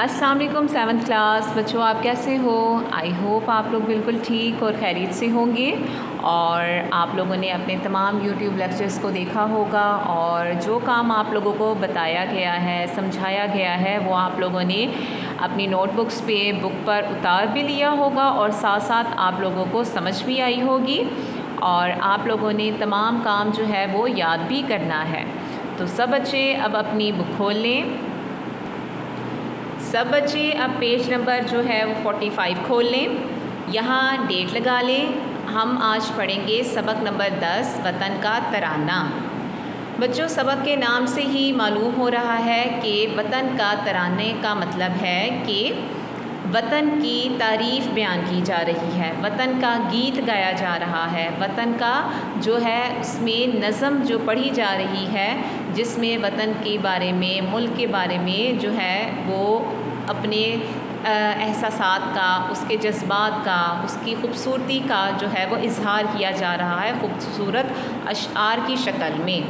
السلام علیکم 7th class بچوں، آپ کیسے ہو؟ آئی ہوپ آپ لوگ بالکل ٹھیک اور خیریت سے ہوں گے، اور آپ لوگوں نے اپنے تمام یوٹیوب لیکچرز کو دیکھا ہوگا، اور جو کام آپ لوگوں کو بتایا گیا ہے، سمجھایا گیا ہے، وہ آپ لوگوں نے اپنی نوٹ بکس پہ بک پر اتار بھی لیا ہوگا، اور ساتھ ساتھ آپ لوگوں کو سمجھ بھی آئی ہوگی، اور آپ لوگوں نے تمام کام جو ہے وہ یاد بھی کرنا ہے۔ تو سب بچے اب اپنی بک کھول لیں۔ سب بچے اب پیج نمبر جو ہے وہ 45 کھول لیں، یہاں ڈیٹ لگا لیں۔ ہم آج پڑھیں گے سبق نمبر 10 وطن کا ترانہ۔ بچوں، سبق کے نام سے ہی معلوم ہو رہا ہے کہ وطن کا ترانے کا مطلب ہے کہ وطن کی تعریف بیان کی جا رہی ہے، وطن کا گیت گایا جا رہا ہے، وطن کا جو ہے اس میں نظم جو پڑھی جا رہی ہے، جس میں وطن کے بارے میں، ملک کے بارے میں جو ہے وہ اپنے احساسات کا، اس کے جذبات کا، اس کی خوبصورتی کا جو ہے وہ اظہار کیا جا رہا ہے خوبصورت اشعار کی شکل میں۔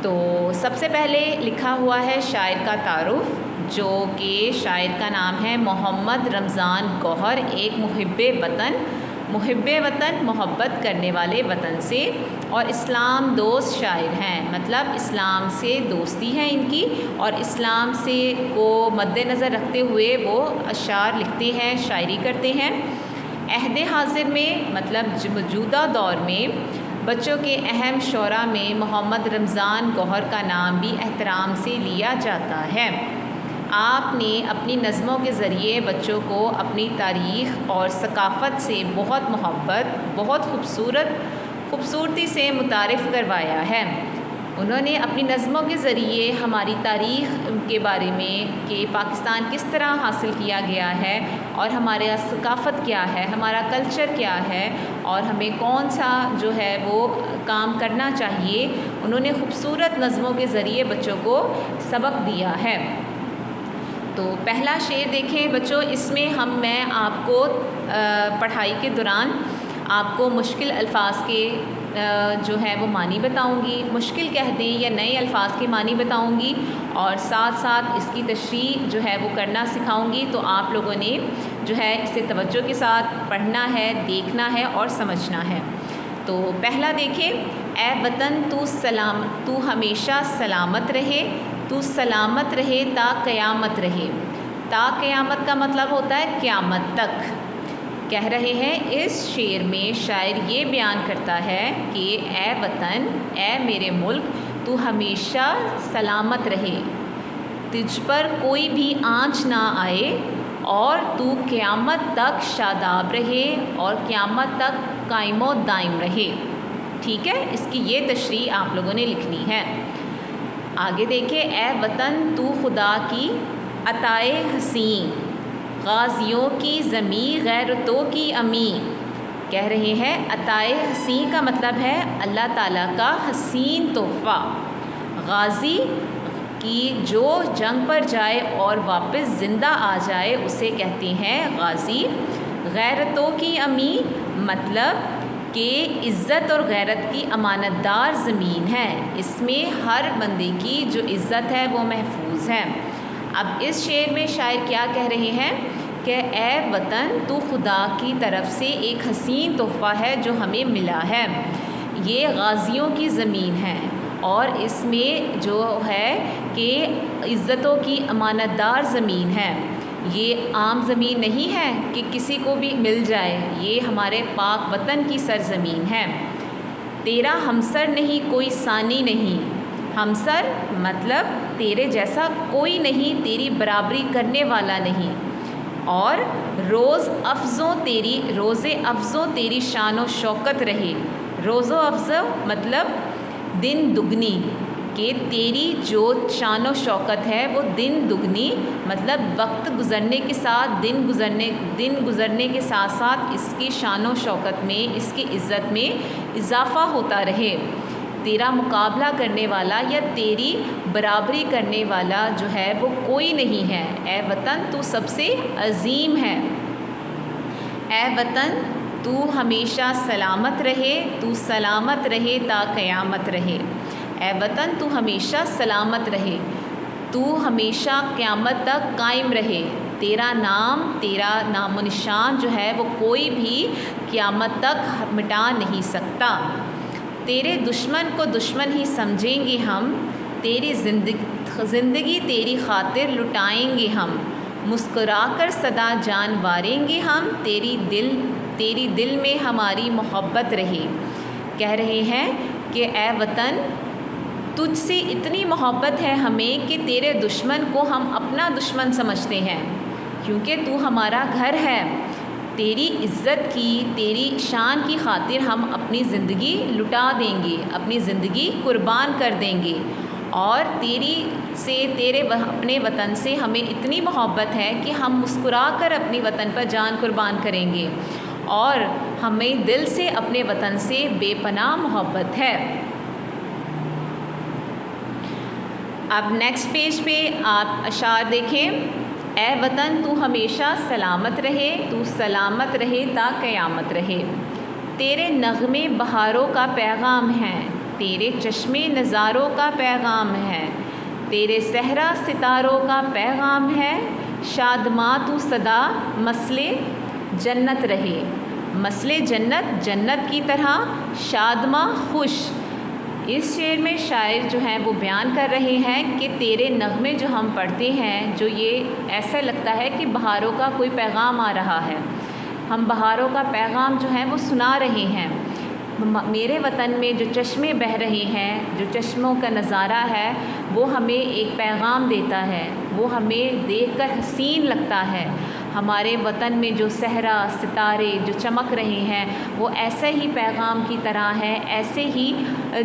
تو سب سے پہلے لکھا ہوا ہے شاعر کا تعارف، جو کہ شاعر کا نام ہے محمد رمضان گوہر، ایک محب وطن، محبت کرنے والے وطن سے، اور اسلام دوست شاعر ہیں، مطلب اسلام سے دوستی ہے ان کی، اور اسلام سے کو مد نظر رکھتے ہوئے وہ اشعار لکھتے ہیں، شاعری کرتے ہیں۔ عہد حاضر میں مطلب موجودہ دور میں بچوں کے اہم شعراء میں محمد رمضان گوہر کا نام بھی احترام سے لیا جاتا ہے۔ آپ نے اپنی نظموں کے ذریعے بچوں کو اپنی تاریخ اور ثقافت سے بہت محبت، بہت خوبصورتی سے متعارف کروایا ہے۔ انہوں نے اپنی نظموں کے ذریعے ہماری تاریخ کے بارے میں کہ پاکستان کس طرح حاصل کیا گیا ہے، اور ہمارا ثقافت کیا ہے، ہمارا کلچر کیا ہے، اور ہمیں کون سا جو ہے وہ کام کرنا چاہیے، انہوں نے خوبصورت نظموں کے ذریعے بچوں کو سبق دیا ہے۔ تو پہلا شعر دیکھیں بچوں، اس میں میں آپ کو پڑھائی کے دوران آپ کو مشکل الفاظ کے جو ہے وہ معنی بتاؤں گی، مشکل کہہ دیں یا نئے الفاظ کے معنی بتاؤں گی، اور ساتھ ساتھ اس کی تشریح جو ہے وہ کرنا سکھاؤں گی۔ تو آپ لوگوں نے جو ہے اسے توجہ کے ساتھ پڑھنا ہے، دیکھنا ہے اور سمجھنا ہے۔ تو پہلا دیکھیں، اے وطن تو ہمیشہ سلامت رہے، تو سلامت رہے تا قیامت رہے۔ تا قیامت کا مطلب ہوتا ہے قیامت تک۔ کہہ رہے ہیں اس شعر میں شاعر یہ بیان کرتا ہے کہ اے وطن، اے میرے ملک، تو ہمیشہ سلامت رہے، تجھ پر کوئی بھی آنچ نہ آئے، اور تو قیامت تک شاداب رہے، اور قیامت تک قائم و دائم رہے۔ ٹھیک ہے، اس کی یہ تشریح آپ لوگوں نے لکھنی ہے۔ آگے دیکھیں، اے وطن تو خدا کی عطائے حسین، غازیوں کی زمیں غیرتوں کی امیں۔ کہہ رہے ہیں عطائے حسین کا مطلب ہے اللہ تعالیٰ کا حسین تحفہ۔ غازی کی جو جنگ پر جائے اور واپس زندہ آ جائے اسے کہتے ہیں غازی۔ غیرتوں کی امیں مطلب کہ عزت اور غیرت کی امانت دار زمین ہے، اس میں ہر بندے کی جو عزت ہے وہ محفوظ ہے۔ اب اس شعر میں شاعر کیا کہہ رہے ہیں کہ اے وطن تو خدا کی طرف سے ایک حسین تحفہ ہے جو ہمیں ملا ہے، یہ غازیوں کی زمین ہے، اور اس میں جو ہے کہ عزتوں کی امانت دار زمین ہے، یہ عام زمین نہیں ہے کہ کسی کو بھی مل جائے، یہ ہمارے پاک وطن کی سرزمین ہے۔ تیرا ہمسر نہیں کوئی ثانی نہیں، ہمسر مطلب تیرے جیسا کوئی نہیں، تیری برابری کرنے والا نہیں، اور روز افزوں تیری شان و شوکت رہے۔ روز و افزوں مطلب دن دگنی، کہ تیری جو شان و شوکت ہے وہ دن دگنی، مطلب وقت گزرنے کے ساتھ دن گزرنے کے ساتھ ساتھ اس کی شان و شوکت میں، اس کی عزت میں اضافہ ہوتا رہے۔ تیرا مقابلہ کرنے والا یا تیری برابری کرنے والا جو ہے وہ کوئی نہیں ہے، اے وطن تو سب سے عظیم ہے۔ اے وطن تو ہمیشہ سلامت رہے، تو سلامت رہے تا قیامت رہے۔ اے وطن تو ہمیشہ سلامت رہے، تو ہمیشہ قیامت تک قائم رہے، تیرا نام و نشان جو ہے وہ کوئی بھی قیامت تک مٹا نہیں سکتا۔ تیرے دشمن کو دشمن ہی سمجھیں گے ہم، تیری زندگی تیری خاطر لٹائیں گے ہم، مسکرا کر صدا جان واریں گے ہم، تیری دل میں ہماری محبت رہے۔ کہہ رہے ہیں کہ اے وطن، تجھ سے اتنی محبت ہے ہمیں کہ تیرے دشمن کو ہم اپنا دشمن سمجھتے ہیں، کیونکہ تو ہمارا گھر ہے۔ تیری عزت کی، تیری شان کی خاطر ہم اپنی زندگی لٹا دیں گے، اپنی زندگی قربان کر دیں گے، اور تیرے اپنے وطن سے ہمیں اتنی محبت ہے کہ ہم مسکرا کر اپنی وطن پر جان قربان کریں گے، اور ہمیں دل سے اپنے وطن سے بے پناہ محبت ہے۔ اب نیکسٹ پیج پہ آپ اشعار دیکھیں۔ اے وطن تو ہمیشہ سلامت رہے، تو سلامت رہے تا قیامت رہے۔ تیرے نغمے بہاروں کا پیغام ہیں، تیرے چشمے نظاروں کا پیغام ہے، تیرے صحرا ستاروں کا پیغام ہے۔ شادماں تو صدا مسلے جنت رہے، مسلے جنت کی طرح، شادماں خوش۔ اس شعر میں شاعر جو ہیں وہ بیان کر رہے ہیں کہ تیرے نغمے جو ہم پڑھتے ہیں، جو یہ ایسا لگتا ہے کہ بہاروں کا کوئی پیغام آ رہا ہے، ہم بہاروں کا پیغام جو ہے وہ سنا رہے ہیں۔ میرے وطن میں جو چشمے بہہ رہے ہیں، جو چشموں کا نظارہ ہے، وہ ہمیں ایک پیغام دیتا ہے، وہ ہمیں دیکھ کر حسین لگتا ہے۔ ہمارے وطن میں جو صحرا ستارے جو چمک رہے ہیں وہ ایسے ہی پیغام کی طرح ہے، ایسے ہی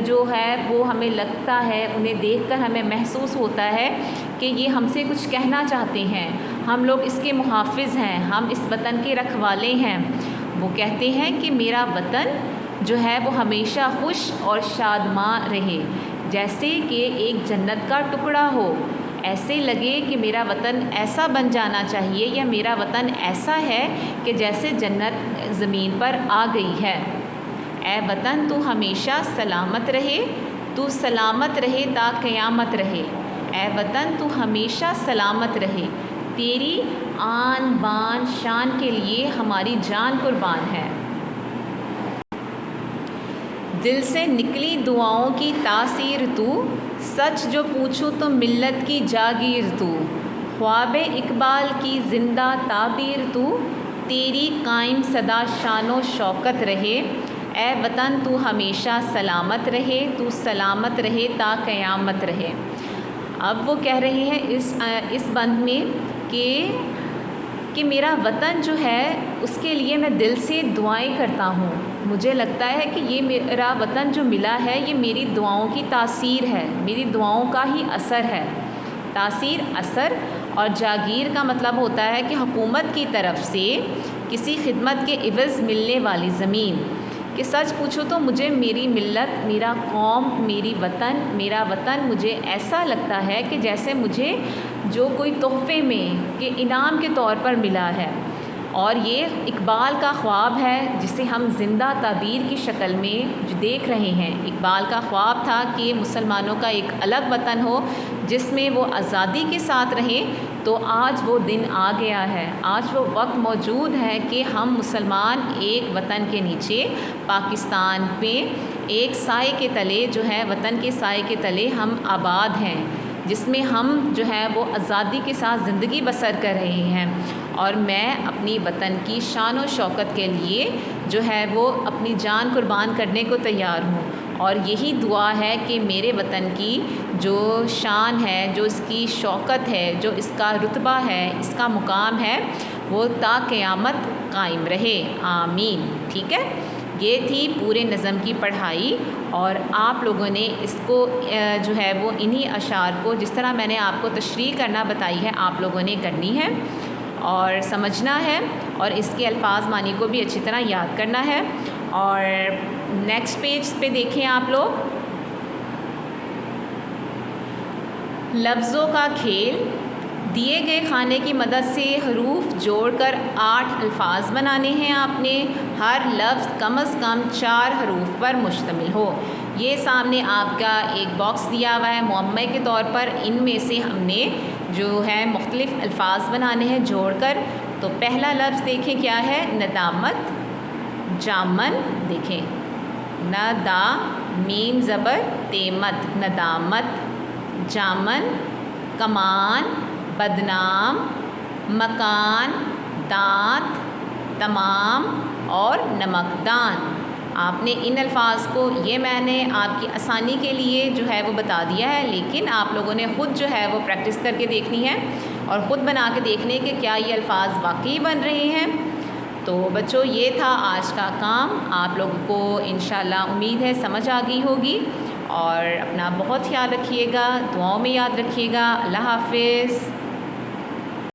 جو ہے وہ ہمیں لگتا ہے، انہیں دیکھ کر ہمیں محسوس ہوتا ہے کہ یہ ہم سے کچھ کہنا چاہتے ہیں، ہم لوگ اس کے محافظ ہیں، ہم اس وطن کے رکھوالے ہیں۔ وہ کہتے ہیں کہ میرا وطن جو ہے وہ ہمیشہ خوش اور شادماں رہے، جیسے کہ ایک جنت کا ٹکڑا ہو، ایسے لگے کہ میرا وطن ایسا بن جانا چاہیے، یا میرا وطن ایسا ہے کہ جیسے جنت زمین پر آ گئی ہے۔ اے وطن تو ہمیشہ سلامت رہے، تو سلامت رہے تا قیامت رہے۔ اے وطن تو ہمیشہ سلامت رہے، تیری آن بان شان کے لیے ہماری جان قربان ہے۔ دل سے نکلی دعاؤں کی تاثیر تو، سچ جو پوچھوں تو ملت کی جاگیر تو، خواب اقبال کی زندہ تعبیر تو، تیری قائم صدا شان و شوکت رہے۔ اے وطن تو ہمیشہ سلامت رہے، تو سلامت رہے تا قیامت رہے۔ اب وہ کہہ رہے ہیں اس بند میں کہ میرا وطن جو ہے اس کے لیے میں دل سے دعائیں کرتا ہوں، مجھے لگتا ہے کہ یہ میرا وطن جو ملا ہے یہ میری دعاؤں کی تاثیر ہے، میری دعاؤں کا ہی اثر ہے۔ تاثیر، اثر اور جاگیر کا مطلب ہوتا ہے کہ حکومت کی طرف سے کسی خدمت کے عوض ملنے والی زمین۔ کہ سچ پوچھو تو مجھے میری ملت، میرا قوم، میرا وطن مجھے ایسا لگتا ہے کہ جیسے مجھے جو کوئی تحفے میں کہ انعام کے طور پر ملا ہے، اور یہ اقبال کا خواب ہے جسے ہم زندہ تعبیر کی شکل میں جو دیکھ رہے ہیں۔ اقبال کا خواب تھا کہ مسلمانوں کا ایک الگ وطن ہو جس میں وہ آزادی کے ساتھ رہیں، تو آج وہ دن آ گیا ہے، آج وہ وقت موجود ہے کہ ہم مسلمان ایک وطن کے نیچے پاکستان میں ایک سائے کے تلے جو ہے، وطن کے سائے کے تلے ہم آباد ہیں، جس میں ہم جو ہے وہ آزادی کے ساتھ زندگی بسر کر رہے ہیں۔ اور میں اپنی وطن کی شان و شوکت کے لیے جو ہے وہ اپنی جان قربان کرنے کو تیار ہوں، اور یہی دعا ہے کہ میرے وطن کی جو شان ہے، جو اس کی شوکت ہے، جو اس کا رتبہ ہے، اس کا مقام ہے، وہ تا قیامت قائم رہے، آمین۔ ٹھیک ہے، یہ تھی پورے نظم کی پڑھائی، اور آپ لوگوں نے اس کو جو ہے وہ انہی اشعار کو جس طرح میں نے آپ کو تشریح کرنا بتائی ہے آپ لوگوں نے کرنی ہے اور سمجھنا ہے، اور اس کے الفاظ معنی کو بھی اچھی طرح یاد کرنا ہے۔ اور نیکسٹ پیج پہ دیکھیں آپ لوگ، لفظوں کا کھیل، دیے گئے کھانے کی مدد سے حروف جوڑ کر 8 الفاظ بنانے ہیں آپ نے، ہر لفظ کم از کم 4 حروف پر مشتمل ہو۔ یہ سامنے آپ کا ایک باکس دیا ہوا ہے معمے کے طور پر. ان میں سے ہم نے جو ہے مختلف الفاظ بنانے ہیں جوڑ کر. تو پہلا لفظ دیکھیں کیا ہے, ندامت. جامن دیکھیں, ندا میم زبر تیمت, ندامت. جامن, کمان, بدنام, مکان, دانت, تمام اور نمکدان. آپ نے ان الفاظ کو, یہ میں نے آپ کی آسانی کے لیے جو ہے وہ بتا دیا ہے, لیکن آپ لوگوں نے خود جو ہے وہ پریکٹس کر کے دیکھنی ہے اور خود بنا کے دیکھنے کہ کیا یہ الفاظ واقعی بن رہے ہیں. تو بچوں یہ تھا آج کا کام. آپ لوگوں کو انشاءاللہ امید ہے سمجھ آ گئی ہوگی, اور اپنا بہت خیال رکھیے گا, دعاؤں میں یاد رکھیے گا. اللہ حافظ.